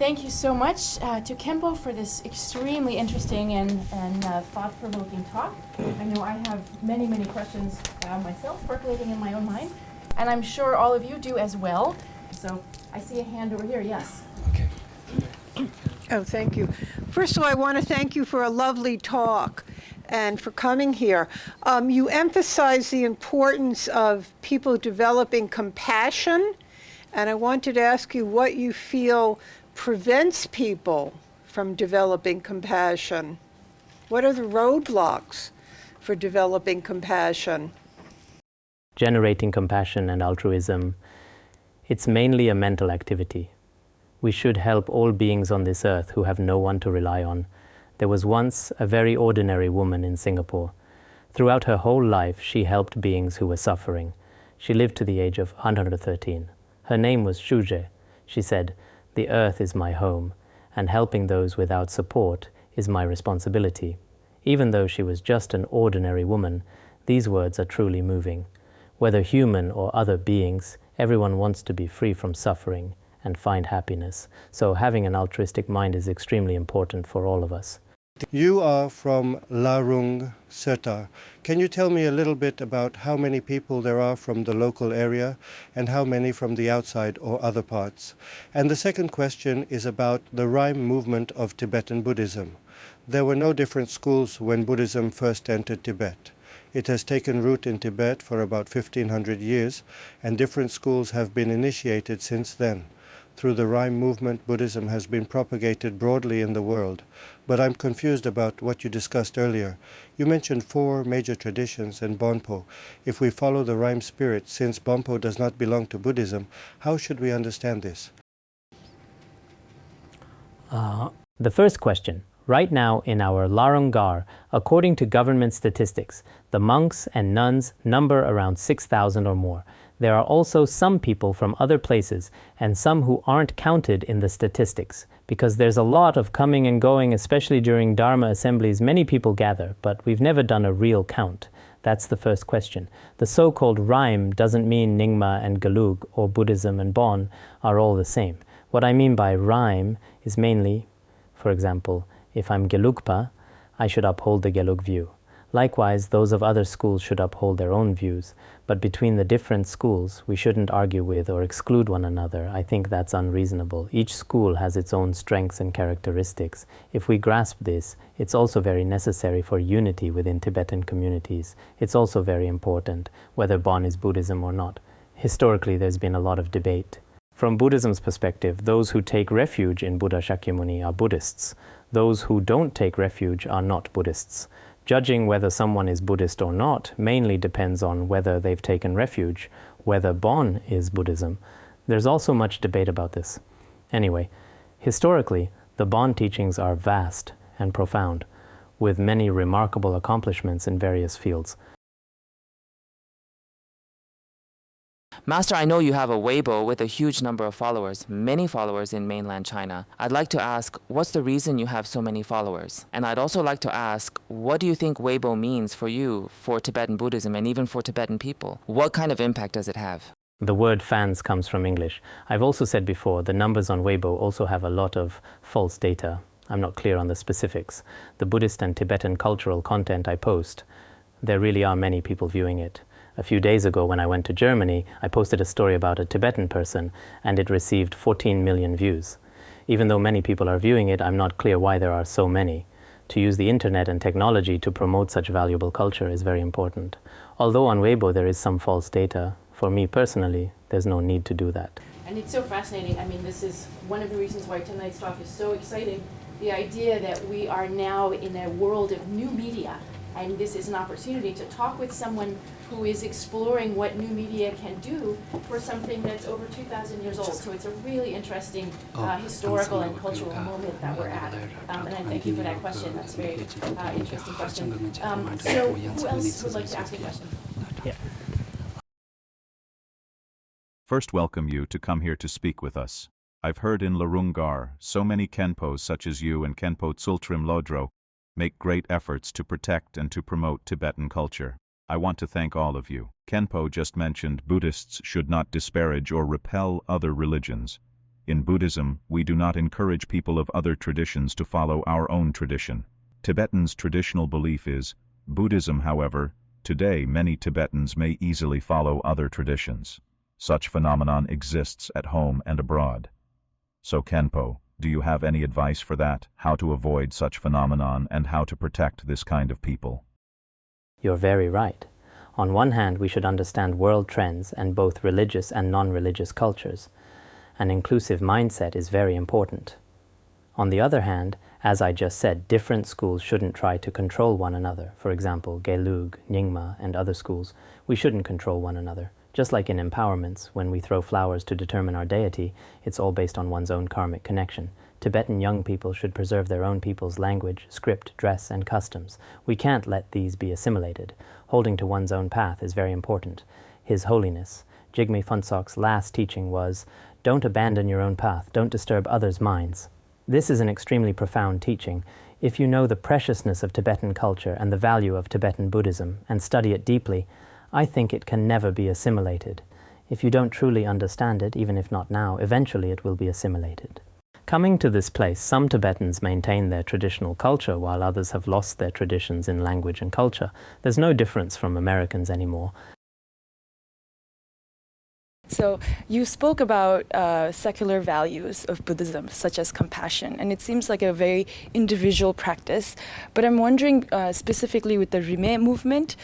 Thank you so much to Khenpo for this extremely interesting and thought-provoking talk. I know I have many, many questions myself percolating in my own mind, and I'm sure all of you do as well. So I see a hand over here, yes. Okay. Oh, thank you. First of all, I want to thank you for a lovely talk and for coming here. You emphasize the importance of people developing compassion, and I wanted to ask you what you feel prevents people from developing compassion. What are the roadblocks for developing compassion? Generating compassion and altruism, it's mainly a mental activity. We should help all beings on this earth who have no one to rely on. There was once a very ordinary woman in Singapore. Throughout her whole life, she helped beings who were suffering. She lived to the age of 113. Her name was Shuje. She said, "The earth is my home, and helping those without support is my responsibility." Even though she was just an ordinary woman, these words are truly moving. Whether human or other beings, everyone wants to be free from suffering and find happiness. So having an altruistic mind is extremely important for all of us. You are from Larung, Serta. Can you tell me a little bit about how many people there are from the local area and how many from the outside or other parts? And the second question is about the Rime movement of Tibetan Buddhism. There were no different schools when Buddhism first entered Tibet. It has taken root in Tibet for about 1500 years, and different schools have been initiated since then. Through the Rime movement, Buddhism has been propagated broadly in the world. But I'm confused about what you discussed earlier. You mentioned 4 major traditions and Bonpo. If we follow the Rime spirit, since Bonpo does not belong to Buddhism, how should we understand this? The first question. Right now in our Larungar, according to government statistics, the monks and nuns number around 6,000 or more. There are also some people from other places and some who aren't counted in the statistics, because there's a lot of coming and going, especially during Dharma assemblies. Many people gather, but we've never done a real count. That's the first question. The so-called Rime doesn't mean Nyingma and Gelug or Buddhism and Bon are all the same. What I mean by Rime is mainly, for example, if I'm Gelugpa, I should uphold the Gelug view. Likewise, those of other schools should uphold their own views, but between the different schools, we shouldn't argue with or exclude one another. I think that's unreasonable. Each school has its own strengths and characteristics. If we grasp this, it's also very necessary for unity within Tibetan communities. It's also very important, whether Bon is Buddhism or not. Historically, there's been a lot of debate. From Buddhism's perspective, those who take refuge in Buddha Shakyamuni are Buddhists. Those who don't take refuge are not Buddhists. Judging whether someone is Buddhist or not mainly depends on whether they've taken refuge, whether Bon is Buddhism. There's also much debate about this. Anyway, historically, the Bon teachings are vast and profound, with many remarkable accomplishments in various fields. Master, I know you have a Weibo with a huge number of followers, many followers in mainland China. I'd like to ask, what's the reason you have so many followers? And I'd also like to ask, what do you think Weibo means for you, for Tibetan Buddhism, and even for Tibetan people? What kind of impact does it have? The word fans comes from English. I've also said before, the numbers on Weibo also have a lot of false data. I'm not clear on the specifics. The Buddhist and Tibetan cultural content I post, there really are many people viewing it. A few days ago when I went to Germany, I posted a story about a Tibetan person and it received 14 million views. Even though many people are viewing it, I'm not clear why there are so many. To use the internet and technology to promote such valuable culture is very important. Although on Weibo there is some false data, for me personally, there's no need to do that. And it's so fascinating. I mean, this is one of the reasons why tonight's talk is so exciting. The idea that we are now in a world of new media, and this is an opportunity to talk with someone who is exploring what new media can do for something that's over 2,000 years old. So it's a really interesting historical and cultural moment that we're at. And I thank you for that question. That's a very interesting question. So who else would like to ask a question? Yeah. First, welcome you to come here to speak with us. I've heard in Larungar, so many Khenpos such as you and Khenpo Tsultrim Lodro make great efforts to protect and to promote Tibetan culture. I want to thank all of you. Khenpo just mentioned Buddhists should not disparage or repel other religions. In Buddhism, we do not encourage people of other traditions to follow our own tradition. Tibetans' traditional belief is Buddhism. However, today many Tibetans may easily follow other traditions. Such phenomenon exists at home and abroad. So Khenpo, do you have any advice for that, how to avoid such phenomenon and how to protect this kind of people? You're very right. On one hand, we should understand world trends and both religious and non-religious cultures. An inclusive mindset is very important. On the other hand, as I just said, different schools shouldn't try to control one another. For example, Gelug, Nyingma, and other schools, we shouldn't control one another. Just like in empowerments, when we throw flowers to determine our deity, it's all based on one's own karmic connection. Tibetan young people should preserve their own people's language, script, dress, and customs. We can't let these be assimilated. Holding to one's own path is very important. His Holiness, Jigme Phuntsok's last teaching was, "Don't abandon your own path, don't disturb others' minds." This is an extremely profound teaching. If you know the preciousness of Tibetan culture and the value of Tibetan Buddhism and study it deeply, I think it can never be assimilated. If you don't truly understand it, even if not now, eventually it will be assimilated. Coming to this place, some Tibetans maintain their traditional culture while others have lost their traditions in language and culture. There's no difference from Americans anymore. So you spoke about secular values of Buddhism, such as compassion, and it seems like a very individual practice. But I'm wondering specifically with the Rime movement,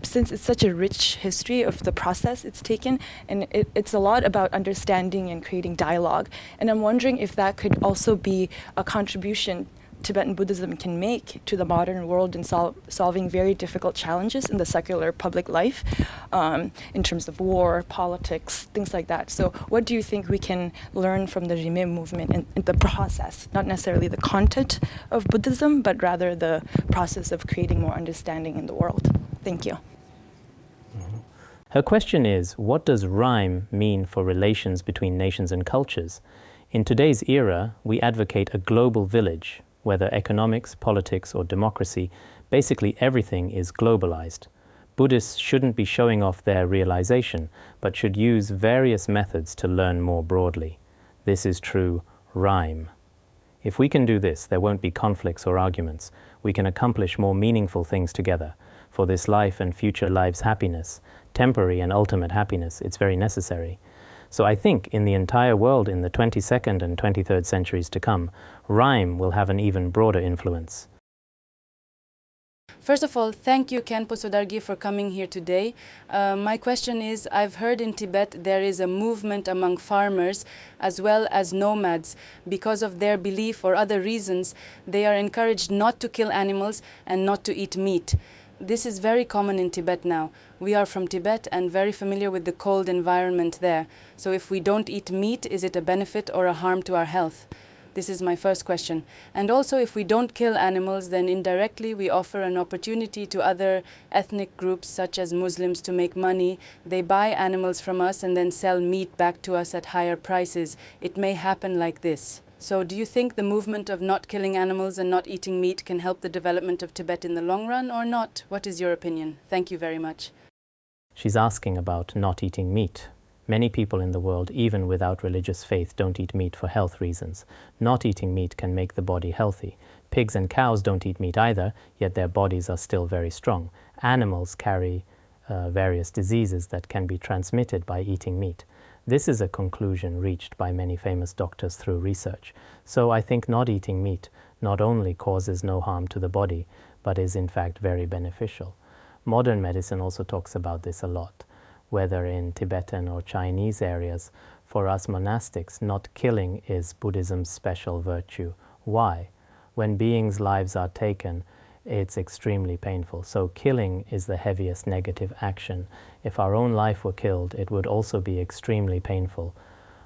since it's such a rich history of the process it's taken, and it's a lot about understanding and creating dialogue. And I'm wondering if that could also be a contribution Tibetan Buddhism can make to the modern world in solving very difficult challenges in the secular public life, in terms of war, politics, things like that. So what do you think we can learn from the Rime movement in the process, not necessarily the content of Buddhism, but rather the process of creating more understanding in the world? Thank you. Her question is, what does Rime mean for relations between nations and cultures? In today's era, we advocate a global village, whether economics, politics, or democracy, basically everything is globalized. Buddhists shouldn't be showing off their realization, but should use various methods to learn more broadly. This is true Rime. If we can do this, there won't be conflicts or arguments. We can accomplish more meaningful things together. For this life and future lives' happiness, temporary and ultimate happiness, it's very necessary. So I think in the entire world in the 22nd and 23rd centuries to come, Rime will have an even broader influence. First of all, thank you, Khenpo Sodargi, for coming here today. My question is, I've heard in Tibet there is a movement among farmers as well as nomads. Because of their belief or other reasons, they are encouraged not to kill animals and not to eat meat. This is very common in Tibet now. We are from Tibet and very familiar with the cold environment there. So if we don't eat meat, is it a benefit or a harm to our health? This is my first question. And also, if we don't kill animals, then indirectly we offer an opportunity to other ethnic groups, such as Muslims, to make money. They buy animals from us and then sell meat back to us at higher prices. It may happen like this. So do you think the movement of not killing animals and not eating meat can help the development of Tibet in the long run or not? What is your opinion? Thank you very much. She's asking about not eating meat. Many people in the world, even without religious faith, don't eat meat for health reasons. Not eating meat can make the body healthy. Pigs and cows don't eat meat either, yet their bodies are still very strong. Animals carry various diseases that can be transmitted by eating meat. This is a conclusion reached by many famous doctors through research. So I think not eating meat not only causes no harm to the body, but is in fact very beneficial. Modern medicine also talks about this a lot. Whether in Tibetan or Chinese areas, for us monastics, not killing is Buddhism's special virtue. Why? When beings' lives are taken, it's extremely painful. So killing is the heaviest negative action. If our own life were killed, it would also be extremely painful.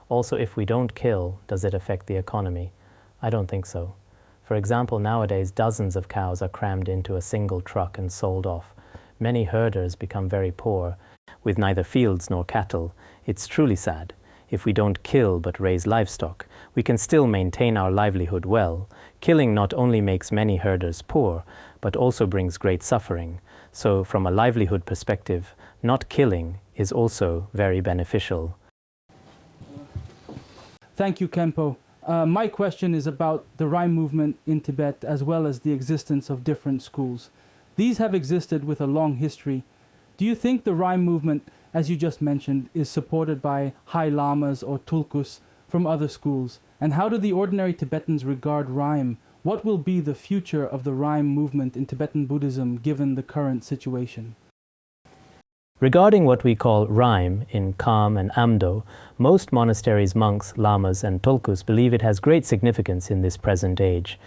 Also, if we don't kill, does it affect the economy? I don't think so. For example, nowadays dozens of cows are crammed into a single truck and sold off. Many herders become very poor, with neither fields nor cattle. It's truly sad. If we don't kill but raise livestock, we can still maintain our livelihood well. Killing not only makes many herders poor, but also brings great suffering. So from a livelihood perspective, not killing is also very beneficial. Thank you, Khenpo. My question is about the Rime movement in Tibet, as well as the existence of different schools. These have existed with a long history. Do you think the Rime movement, as you just mentioned, is supported by high lamas or tulkus from other schools? And how do the ordinary Tibetans regard Rime? What will be the future of the Rime movement in Tibetan Buddhism given the current situation? Regarding what we call Rime in Kham and Amdo, most monasteries, monks, lamas and tulkus believe it has great significance in this present age.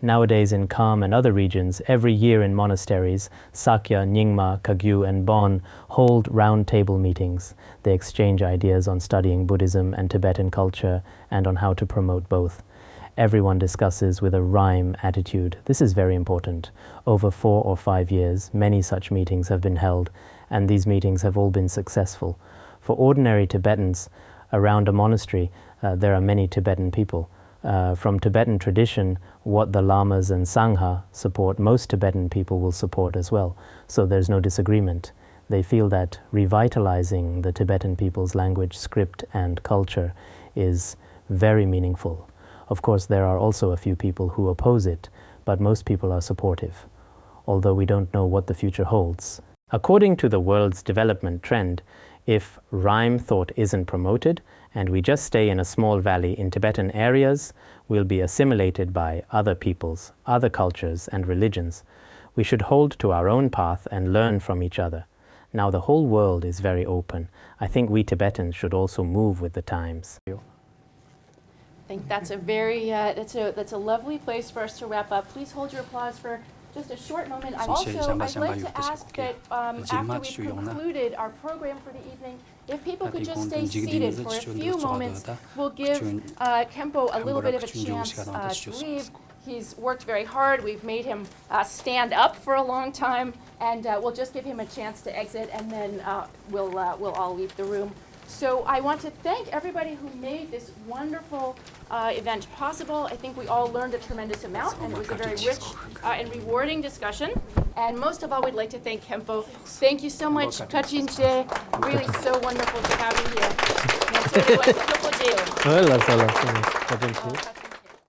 Nowadays in Kham and other regions, every year in monasteries, Sakya, Nyingma, Kagyu and Bon hold round-table meetings. They exchange ideas on studying Buddhism and Tibetan culture and on how to promote both. Everyone discusses with a Rime attitude. This is very important. Over 4 or 5 years, many such meetings have been held, and these meetings have all been successful. For ordinary Tibetans, around a monastery, there are many Tibetan people. From Tibetan tradition, what the lamas and sangha support, most Tibetan people will support as well. So there's no disagreement. They feel that revitalizing the Tibetan people's language, script and culture is very meaningful. Of course, there are also a few people who oppose it, but most people are supportive, although we don't know what the future holds. According to the world's development trend, if Rime thought isn't promoted and we just stay in a small valley in Tibetan areas, we'll be assimilated by other peoples, other cultures and religions. We should hold to our own path and learn from each other. Now the whole world is very open. I think we Tibetans should also move with the times. I think that's a very that's a lovely place for us to wrap up. Please hold your applause for just a short moment. I'd like to ask that after we've concluded our program for the evening, if people could just stay seated for a few moments, we'll give Khenpo a little bit of a chance to leave. He's worked very hard. We've made him stand up for a long time, and we'll just give him a chance to exit, and then we'll all leave the room. So I want to thank everybody who made this wonderful event possible. I think we all learned a tremendous amount, and it was a very rich and rewarding discussion. And most of all, we'd like to thank Khenpo. Thank you so much, Kachinche. Really so wonderful to have you here. Merci.